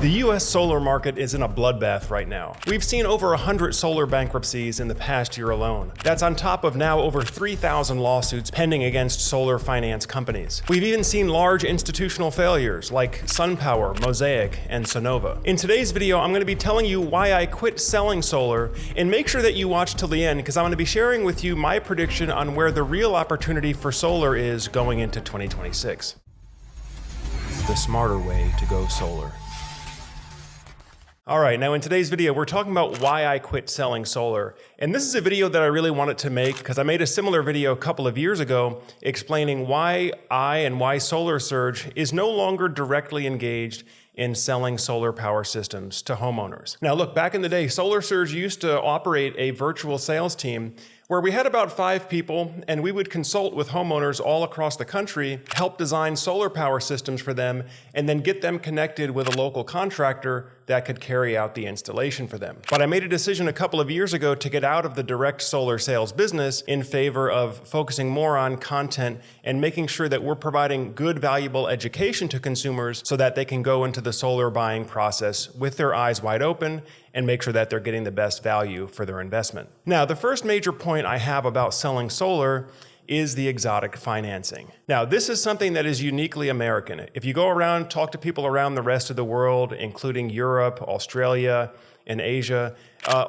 The US solar market is in a bloodbath right now. We've seen over 100 solar bankruptcies in the past year alone. That's on top of now over 3,000 lawsuits pending against solar finance companies. We've even seen large institutional failures like SunPower, Mosaic, and Sonova. In today's video, I'm going to be telling you why I quit selling solar, and make sure that you watch till the end because I'm going to be sharing with you my prediction on where the real opportunity for solar is going into 2026. The smarter way to go solar. All right, now in today's video, we're talking about why I quit selling solar. And this is a video that I really wanted to make because I made a similar video a couple of years ago explaining why why SolaSurge is no longer directly engaged in selling solar power systems to homeowners. Now look, back in the day, SolaSurge used to operate a virtual sales team where we had about 5 people and we would consult with homeowners all across the country, help design solar power systems for them, and then get them connected with a local contractor that could carry out the installation for them. But I made a decision a couple of years ago to get out of the direct solar sales business in favor of focusing more on content and making sure that we're providing good, valuable education to consumers so that they can go into the solar buying process with their eyes wide open and make sure that they're getting the best value for their investment. Now, the first major point I have about selling solar is the exotic financing. Now, this is something that is uniquely American. If you go around, talk to people around the rest of the world, including Europe, Australia, and Asia,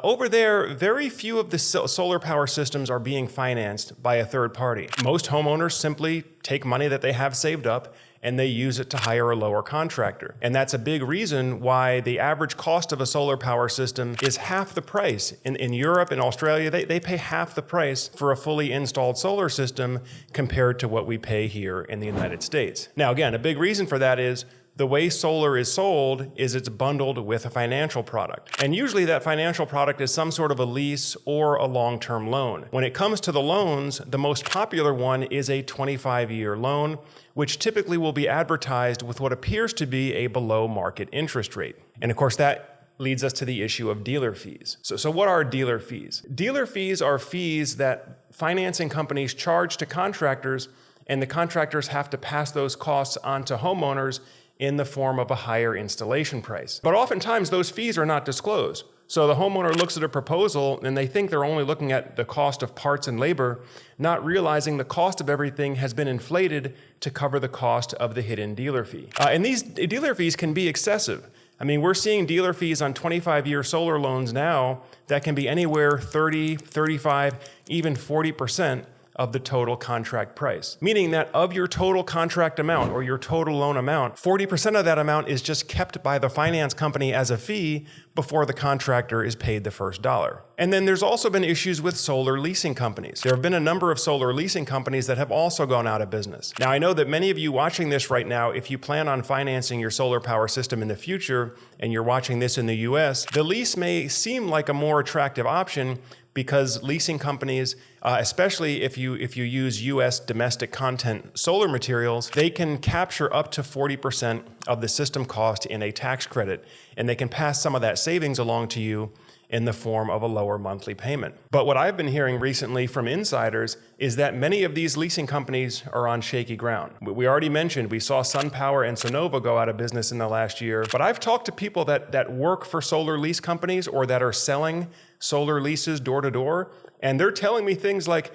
over there, very few of the solar power systems are being financed by a third party. Most homeowners simply take money that they have saved up and they use it to hire a lower contractor. And that's a big reason why the average cost of a solar power system is half the price. In Europe and Australia, they pay half the price for a fully installed solar system compared to what we pay here in the United States. Now again, a big reason for that is the way solar is sold is it's bundled with a financial product. And usually that financial product is some sort of a lease or a long-term loan. When it comes to the loans, the most popular one is a 25-year loan, which typically will be advertised with what appears to be a below-market interest rate. And of course, that leads us to the issue of dealer fees. So what are dealer fees? Dealer fees are fees that financing companies charge to contractors, and the contractors have to pass those costs on to homeowners in the form of a higher installation price. But oftentimes those fees are not disclosed. So the homeowner looks at a proposal and they think they're only looking at the cost of parts and labor, not realizing the cost of everything has been inflated to cover the cost of the hidden dealer fee. And these dealer fees can be excessive. I mean, we're seeing dealer fees on 25-year solar loans now that can be anywhere 30, 35, even 40% of the total contract price. Meaning that of your total contract amount or your total loan amount, 40% of that amount is just kept by the finance company as a fee before the contractor is paid the first dollar. And then there's also been issues with solar leasing companies. There have been a number of solar leasing companies that have also gone out of business. Now, I know that many of you watching this right now, if you plan on financing your solar power system in the future and you're watching this in the US, the lease may seem like a more attractive option because leasing companies, especially if you use US domestic content solar materials, they can capture up to 40% of the system cost in a tax credit, and they can pass some of that savings along to you in the form of a lower monthly payment. But what I've been hearing recently from insiders is that many of these leasing companies are on shaky ground. We already mentioned we saw SunPower and Sonova go out of business in the last year, but I've talked to people that work for solar lease companies or that are selling solar leases door to door, and they're telling me things like,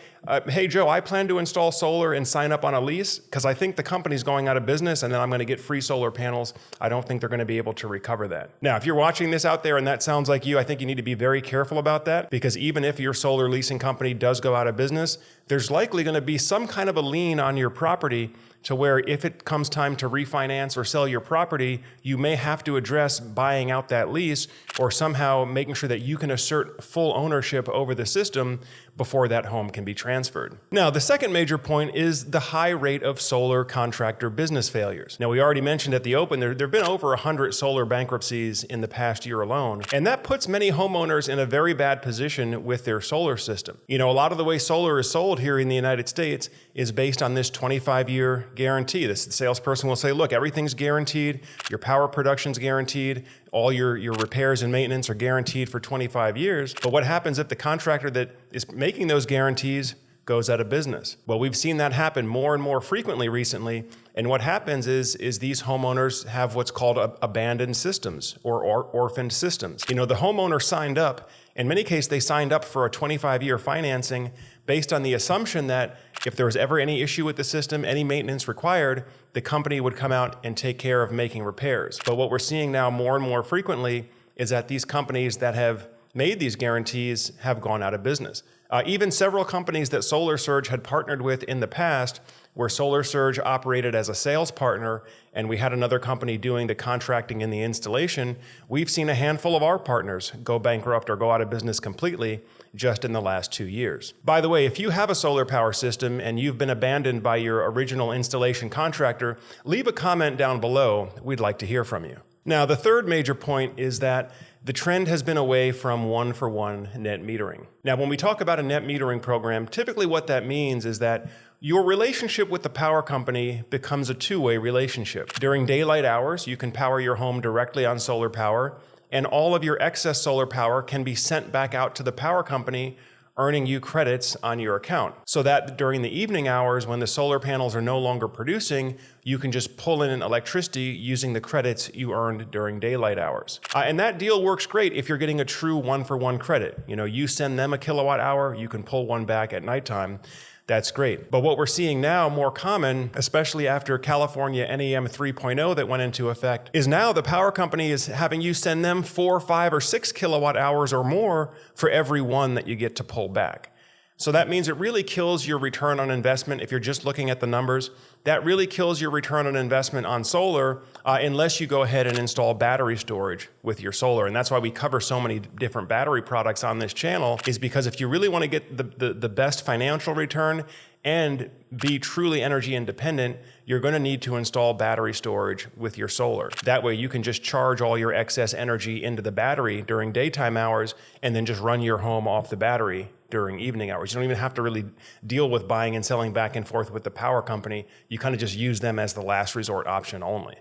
hey Joe, I plan to install solar and sign up on a lease because I think the company's going out of business and then I'm going to get free solar panels. I don't think they're going to be able to recover that. Now, if you're watching this out there and that sounds like you, I think you need to be very careful about that, because even if your solar leasing company does go out of business, there's likely going to be some kind of a lien on your property to where if it comes time to refinance or sell your property, you may have to address buying out that lease or somehow making sure that you can assert full ownership over the system before that home can be transferred. Now, the second major point is the high rate of solar contractor business failures. Now, we already mentioned at the open, there have been over 100 solar bankruptcies in the past year alone, and that puts many homeowners in a very bad position with their solar system. You know, a lot of the way solar is sold here in the United States is based on this 25-year guarantee. The salesperson will say, look, everything's guaranteed, your power production's guaranteed, all your repairs and maintenance are guaranteed for 25 years. But what happens if the contractor that is making those guarantees goes out of business. Well, we've seen that happen more and more frequently recently. And what happens is these homeowners have what's called abandoned systems or orphaned systems. You know, the homeowner signed up. In many cases, they signed up for a 25-year financing based on the assumption that if there was ever any issue with the system, any maintenance required, the company would come out and take care of making repairs. But what we're seeing now more and more frequently is that these companies that have made these guarantees have gone out of business. Even several companies that SolaSurge had partnered with in the past, where SolaSurge operated as a sales partner and we had another company doing the contracting and the installation, we've seen a handful of our partners go bankrupt or go out of business completely just in the last 2 years. By the way, if you have a solar power system and you've been abandoned by your original installation contractor, leave a comment down below. We'd like to hear from you. Now, the third major point is that the trend has been away from one-for-one net metering. Now, when we talk about a net metering program, typically what that means is that your relationship with the power company becomes a two-way relationship. During daylight hours, you can power your home directly on solar power, and all of your excess solar power can be sent back out to the power company, earning you credits on your account. So that during the evening hours, when the solar panels are no longer producing, you can just pull in electricity using the credits you earned during daylight hours. And that deal works great if you're getting a true one-for-one credit. You know, you send them a kilowatt hour, you can pull one back at nighttime. That's great. But what we're seeing now, more common, especially after California NEM 3.0 that went into effect, is now the power company is having you send them 4, 5, or 6 kilowatt hours or more for every one that you get to pull back. So that means it really kills your return on investment if you're just looking at the numbers. That really kills your return on investment on solar unless you go ahead and install battery storage with your solar. And that's why we cover so many different battery products on this channel, is because if you really want to get the best financial return and be truly energy independent, you're going to need to install battery storage with your solar. That way you can just charge all your excess energy into the battery during daytime hours and then just run your home off the battery during evening hours. You don't even have to really deal with buying and selling back and forth with the power company. You kind of just use them as the last resort option only.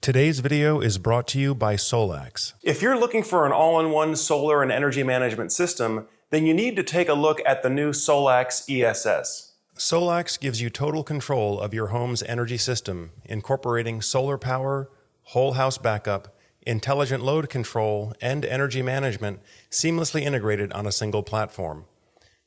Today's video is brought to you by SolaX. If you're looking for an all-in-one solar and energy management system, then you need to take a look at the new SolaX ESS. SolaX gives you total control of your home's energy system, incorporating solar power, whole house backup, intelligent load control, and energy management seamlessly integrated on a single platform.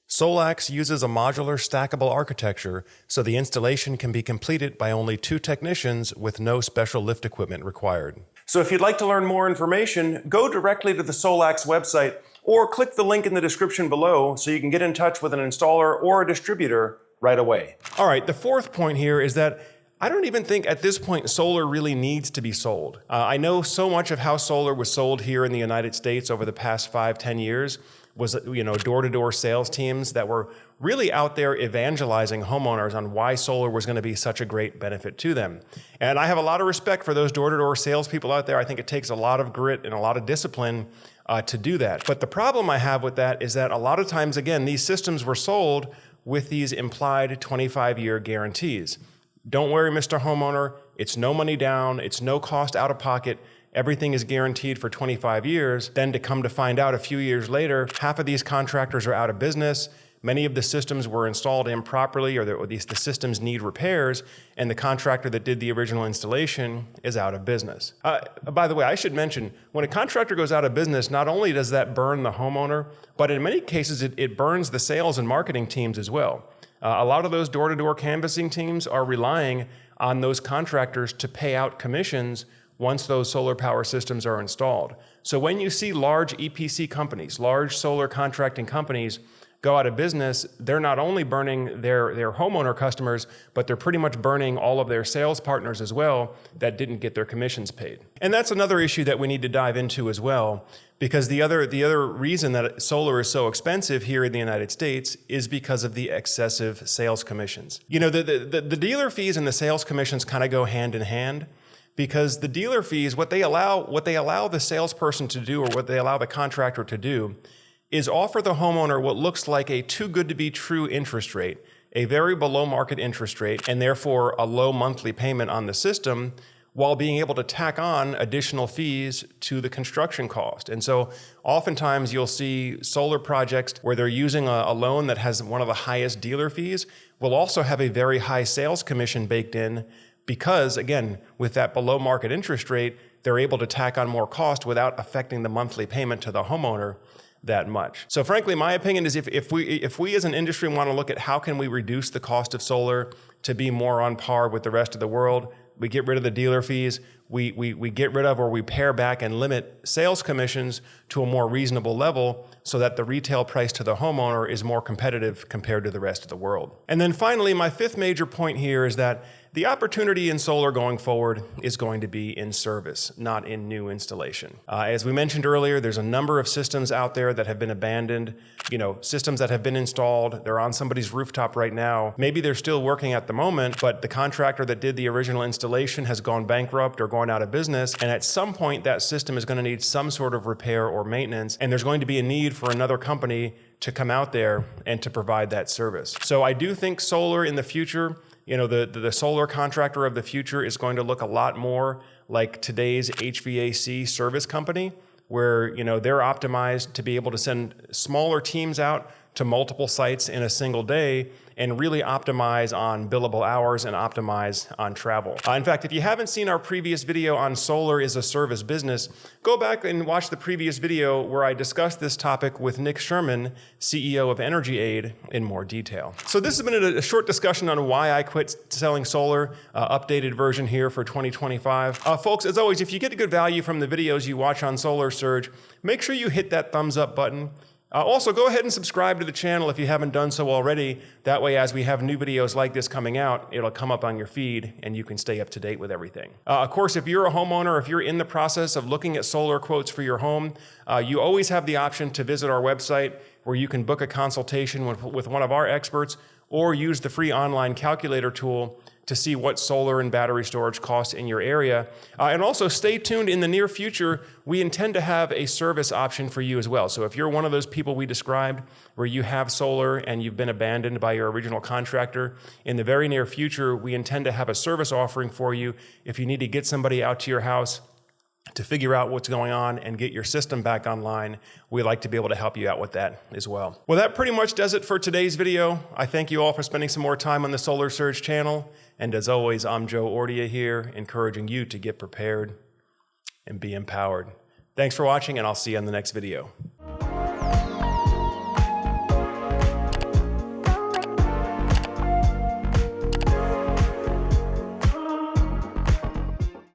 SolaX uses a modular stackable architecture so the installation can be completed by only 2 technicians with no special lift equipment required. So if you'd like to learn more information, go directly to the SolaX website or click the link in the description below so you can get in touch with an installer or a distributor right away. All right, the fourth point here is that I don't even think at this point solar really needs to be sold. I know so much of how solar was sold here in the United States over the past 5-10 years was, door-to-door sales teams that were really out there evangelizing homeowners on why solar was going to be such a great benefit to them. And I have a lot of respect for those door-to-door salespeople out there. I think it takes a lot of grit and a lot of discipline to do that. But the problem I have with that is that a lot of times, again, these systems were sold with these implied 25-year guarantees. Don't worry, Mr. Homeowner, it's no money down, it's no cost out of pocket, everything is guaranteed for 25 years. Then to come to find out a few years later, half of these contractors are out of business, many of the systems were installed improperly or the systems need repairs, and the contractor that did the original installation is out of business. By the way, I should mention, when a contractor goes out of business, not only does that burn the homeowner, but in many cases it burns the sales and marketing teams as well. A lot of those door-to-door canvassing teams are relying on those contractors to pay out commissions once those solar power systems are installed. So when you see large EPC companies, large solar contracting companies go out of business, they're not only burning their homeowner customers, but they're pretty much burning all of their sales partners as well that didn't get their commissions paid. And that's another issue that we need to dive into as well, because the other reason that solar is so expensive here in the United States is because of the excessive sales commissions. The dealer fees and the sales commissions kind of go hand in hand, because the dealer fees, what they allow the salesperson to do, or what they allow the contractor to do, is offer the homeowner what looks like a too good to be true interest rate, a very below market interest rate, and therefore a low monthly payment on the system, while being able to tack on additional fees to the construction cost. And so oftentimes you'll see solar projects where they're using a loan that has one of the highest dealer fees, will also have a very high sales commission baked in because, again, with that below market interest rate, they're able to tack on more cost without affecting the monthly payment to the homeowner that much. So frankly, my opinion is if we as an industry want to look at how can we reduce the cost of solar to be more on par with the rest of the world, we get rid of the dealer fees, we get rid of or we pare back and limit sales commissions to a more reasonable level so that the retail price to the homeowner is more competitive compared to the rest of the world. And then finally, my fifth major point here is that the opportunity in solar going forward is going to be in service, not in new installation. As we mentioned earlier, there's a number of systems out there that have been abandoned, systems that have been installed. They're on somebody's rooftop right now. Maybe they're still working at the moment, but the contractor that did the original installation has gone bankrupt or gone out of business. And at some point, that system is going to need some sort of repair or maintenance. And there's going to be a need for another company to come out there and to provide that service. So I do think solar in the future, the solar contractor of the future is going to look a lot more like today's HVAC service company, where they're optimized to be able to send smaller teams out to multiple sites in a single day and really optimize on billable hours and optimize on travel. In fact, if you haven't seen our previous video on solar as a service business, go back and watch the previous video where I discussed this topic with Nick Sherman, CEO of Energy Aid, in more detail. So this has been a short discussion on why I quit selling solar, updated version here for 2025. Folks, as always, if you get a good value from the videos you watch on Solar Surge, make sure you hit that thumbs up button. Also, go ahead and subscribe to the channel if you haven't done so already. That way, as we have new videos like this coming out, it'll come up on your feed and you can stay up to date with everything. Of course, if you're a homeowner, if you're in the process of looking at solar quotes for your home, you always have the option to visit our website where you can book a consultation with one of our experts or use the free online calculator tool to see what solar and battery storage costs in your area. And also stay tuned. In the near future, we intend to have a service option for you as well. So if you're one of those people we described where you have solar and you've been abandoned by your original contractor, in the very near future, we intend to have a service offering for you if you need to get somebody out to your house to figure out what's going on and get your system back online. We'd like to be able to help you out with that as well. Well, that pretty much does it for today's video. I thank you all for spending some more time on the Solar Surge channel. And as always, I'm Joe Ordia here, encouraging you to get prepared and be empowered. Thanks for watching, and I'll see you on the next video.